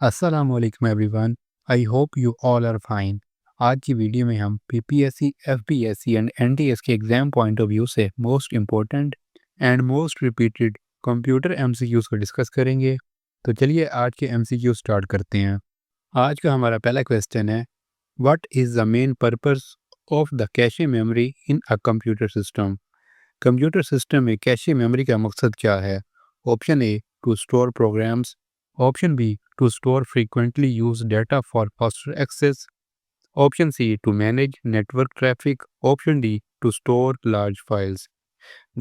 अस्सलाम वालेकुम everyone. I hope you all are fine. आज की वीडियो में हम पीपीएससी, एफपीएससी एंड एनटीएस के एग्जाम पॉइंट ऑफ व्यू से most important and most repeated computer MCQs को डिस्कस करेंगे। तो चलिए आज के एमसीक्यू स्टार्ट करते हैं। आज का हमारा पहला क्वेश्चन है, what is the main purpose of the cache memory in a computer system. Computer system में कैशे मेमोरी का मकसद क्या है? Option A, to store programs. Option B, to store frequently used data for faster access. Option C, to manage network traffic. Option D, to store large files.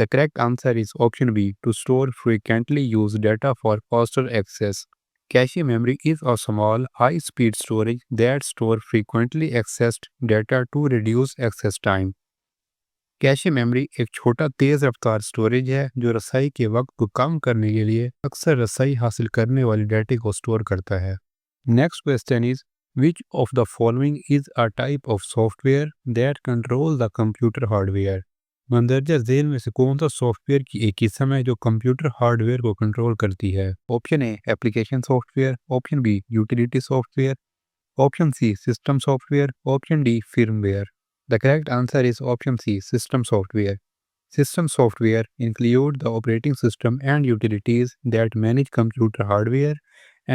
The correct answer is option B, to store frequently used data for faster access. Cache memory is a small, high-speed storage that store frequently accessed data to reduce access time. Cache memory एक छोटा तेज रफ्तार storage है जो रसाई के वक्त को कम करने के लिए अक्सर रसाई हासिल करने वाले डेटा को स्टोर करता है। Next question is, which of the following is a type of software that control the computer hardware. मंदरजा झेल में से कौन सा सॉफ्टवेयर की एक किस्म है जो कंप्यूटर हार्डवेयर को कंट्रोल करती है? Option A, application software. Option B, utility software. Option C, system software. Option D, firmware. The correct answer is option C, system software. System software include the operating system and utilities that manage computer hardware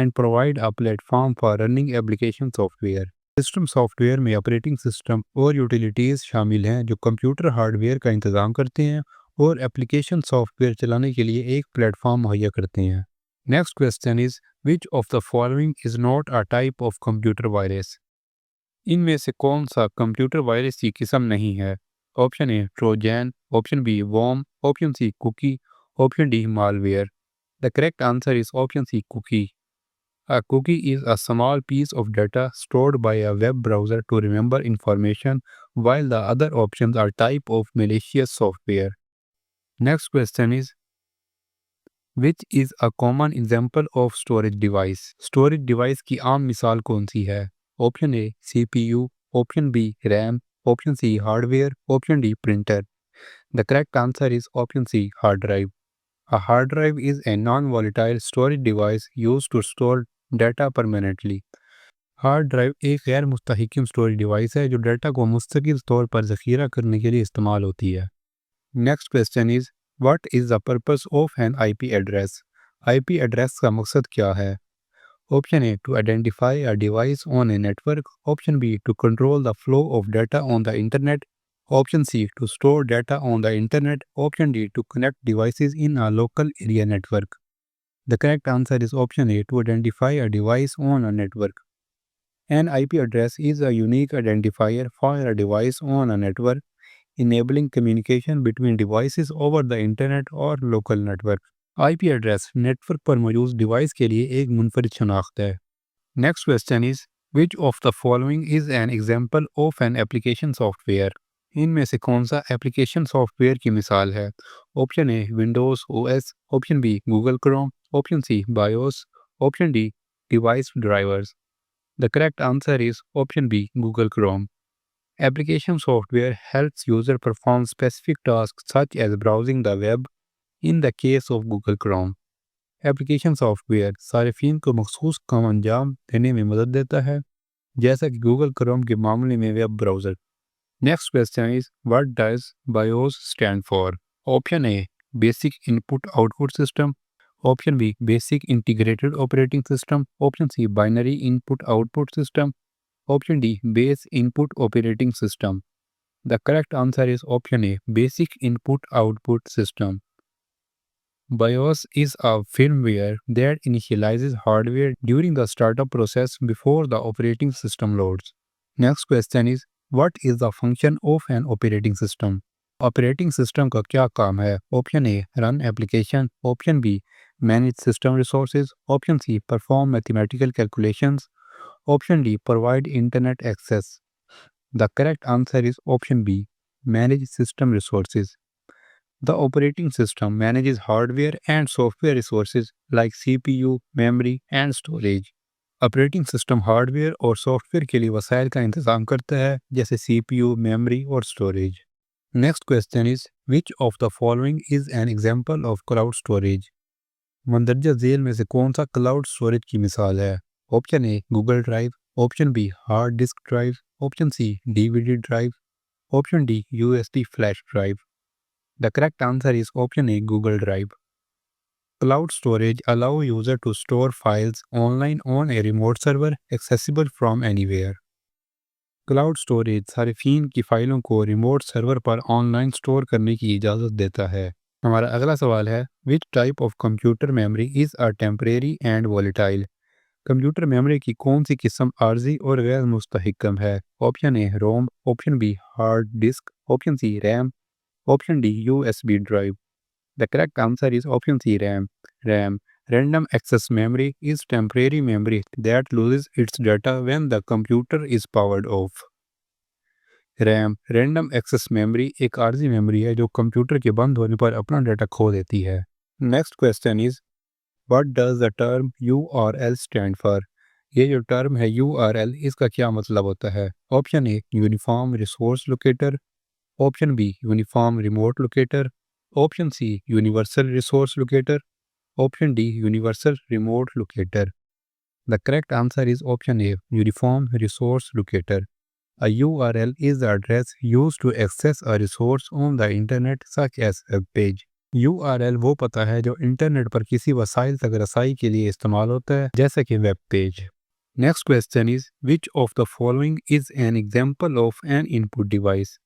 and provide a platform for running application software. System software में operating system और utilities शामिल हैं जो computer hardware का इंतज़ाम करते हैं और एप्लीकेशन सॉफ्टवेयर चलाने के लिए एक प्लेटफॉर्म मुहैया करते हैं। Next question is, which of the following is not a type of computer virus. इनमें से कौन सा कंप्यूटर वायरस की किस्म नहीं है? Option A, Trojan. Option B, worm. Option C, cookie. Option D, malware. The correct answer is option C, cookie. A cookie is a small piece of data stored by a web browser to remember information, while the other options are type of malicious software. Next question is, which is a common example of storage device? Storage device की आम मिसाल कौन सी है? Option A, CPU। Option B, RAM। Option C, hardware. Option D, printer. The correct answer is option C, hard drive. A hard drive is a non-volatile storage device used to store data permanently. Hard drive एक गैर मुस्तहकम storage device है जो data को मुस्तकिल तौर पर ज़ख़ीरा करने के लिए इस्तेमाल होती है। Next question is, what is the purpose of an IP address. IP address का मकसद क्या है? Option A, to identify a device on a network. Option B, to control the flow of data on the internet. Option C, to store data on the internet. Option D, to connect devices in a local area network. The correct answer is option A, to identify a device on a network. An IP address is a unique identifier for a device on a network, enabling communication between devices over the internet or local network. IP address network पर मौजूद device के लिए एक मुनफरिद शनाख्त है। Next question is, which of the following is an example of an application software. इनमें से कौन सा एप्लीकेशन सॉफ्टवेयर की मिसाल है? Option A, Windows OS। Option B, Google Chrome. Option C, BIOS. Option D, device drivers. The correct answer is option B, Google Chrome. Application software helps user perform specific tasks such as browsing the web in the case of Google Chrome. Application software सारिफीन को मखसूस काम अंजाम देने में मदद देता है, जैसा कि Google Chrome के मामले में web browser. Next question is, what does BIOS stand for? Option A, Basic Input Output System. Option B, Basic Integrated Operating System. Option C, Binary Input Output System. Option D, Base Input Operating System. The correct answer is option A, Basic Input Output System. BIOS is a firmware that initializes hardware during the startup process before the operating system loads. Next question is, what is the function of an operating system? Operating system का क्या काम है? Option A, run application. Option B, manage system resources. Option C, perform mathematical calculations. Option D, provide internet access. The correct answer is option B, manage system resources. The operating system manages hardware and software resources like CPU, memory and storage. Operating system hardware और software के लिए वसाइल का इंतज़ाम करता है, जैसे CPU, memory और storage. Next question is, which of the following is an example of cloud storage. मंदरजा झेल में से कौन सा क्लाउड स्टोरेज की मिसाल है? Option A Google Drive, option B hard disk drive, option C DVD drive, option D USB flash drive. The correct answer is option A Google Drive. Cloud storage allow user to store files online on a remote server accessible from anywhere. Cloud storage सार्फिन की फ़ाइलों को remote server पर online store करने की इजाज़त देता है। हमारा अगला सवाल है, which type of computer memory is a temporary and volatile. Computer memory की कौन सी किस्म आर्जी और गैर मुस्तहिकम है? Option A ROM, option B hard disk, option C RAM, option D USB drive. The correct answer is option C RAM. RAM random access memory is temporary memory that loses its data when the computer is powered off. RAM random access memory एक आर्जी memory है जो computer के बंद होने पर अपना data खो देती है। Next question is, what does the term URL stand for. ये जो टर्म है URL, इसका क्या मतलब होता है? Option A uniform resource locator, option B uniform remote locator, option C universal resource locator, option D universal remote locator. The correct answer is option A uniform resource locator. A URL is the address used to access a resource on the internet such as a page. URL वो पता है जो internet पर किसी वसाइल तक रसाई के लिए इस्तेमाल होता है, जैसे कि web page. Next question is, which of the following is an example of an input device.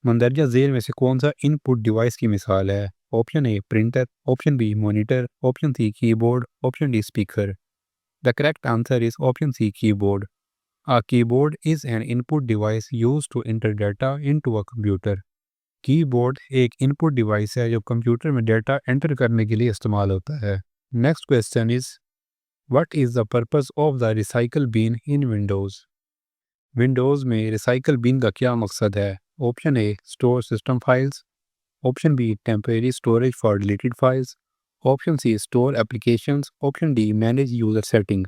मंदरजा झेल में से कौन सा इनपुट डिवाइस की मिसाल है? Option A printer, option B monitor, option C keyboard, option D speaker. The correct answer is option C keyboard. A keyboard is an input device used to enter data into a computer. Keyboard एक input device है जो computer में data enter करने के लिए इस्तेमाल होता है। Next question is, what is the purpose of the recycle bin in Windows. Windows में रिसाइकल बिन का क्या मकसद है? Option A store system files, option B temporary storage for deleted files, option C store applications, option D manage user setting.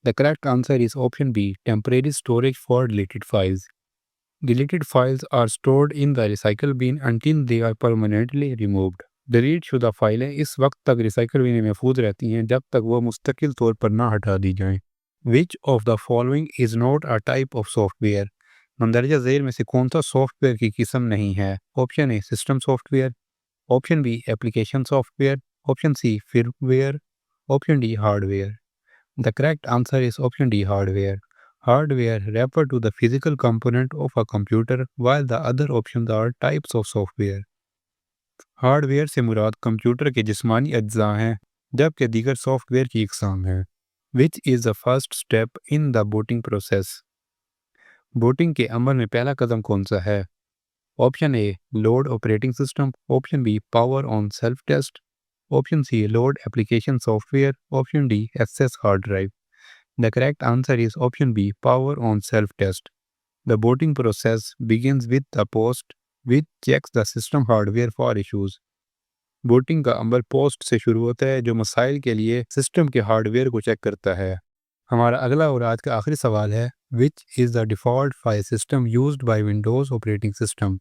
The correct answer is option B, temporary storage for deleted files. Deleted files are stored in the recycle bin until they are permanently removed. Delete शुदा फाइलें इस वक्त तक recycle bin में महफूज रहती हैं जब तक वो मुस्तकिल तौर पर ना हटा दी जाएं। Which of the following is not a type of software? मंदरजा झेल में से कौन सा सॉफ्टवेयर की किस्म नहीं है? Option A system software, option B application software, option C firmware, option D hardware. The correct answer is option D, hardware. Hardware refer to the physical component of a computer, while the other options are types of software. Hardware से मुराद computer के जिस्मानी अज्जा हैं, जबकि दीगर software की इकसाम है। Which is the first step in the booting process? Booting के अमल में पहला कदम कौन सा है? Option A load operating system, option B power on self test, option C load application software, option D access hard drive. The correct answer is option B power on self test. The booting process begins with the post which checks the system hardware for issues. Booting का अमल post से शुरू होता है जो मसाइल के लिए system के हार्डवेयर को चेक करता है। हमारा अगला और आज का आखिरी सवाल है, which is the default file system used by Windows operating system.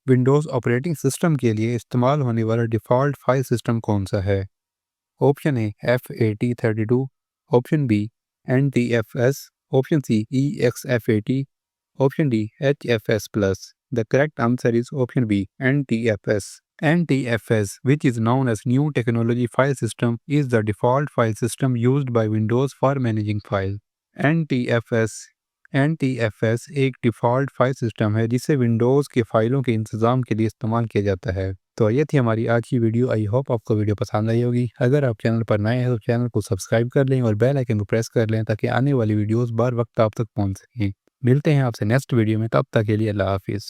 Windows operating system के लिए इस्तेमाल होने वाला डिफ़ॉल्ट फाइल सिस्टम कौन सा है? Option A FAT32, option B NTFS, option C EXFAT, option D HFS+। The correct answer is option B NTFS. NTFS, which is known as New Technology File System, is the default file system used by Windows for managing files. NTFS एक default file system है जिसे Windows के फ़ाइलों के इंतज़ाम के लिए इस्तेमाल किया जाता है। तो ये थी हमारी आज की वीडियो। आई होप आपको वीडियो पसंद आई होगी। अगर आप चैनल पर नए हैं तो चैनल को सब्सक्राइब कर लें और बेल आइकन को प्रेस कर लें ताकि आने वाली वीडियोस बार वक्त आप तक पहुंच सकें। मिलते हैं आपसे नेक्स्ट वीडियो में, तब तक के लिए अल्लाह हाफिज़।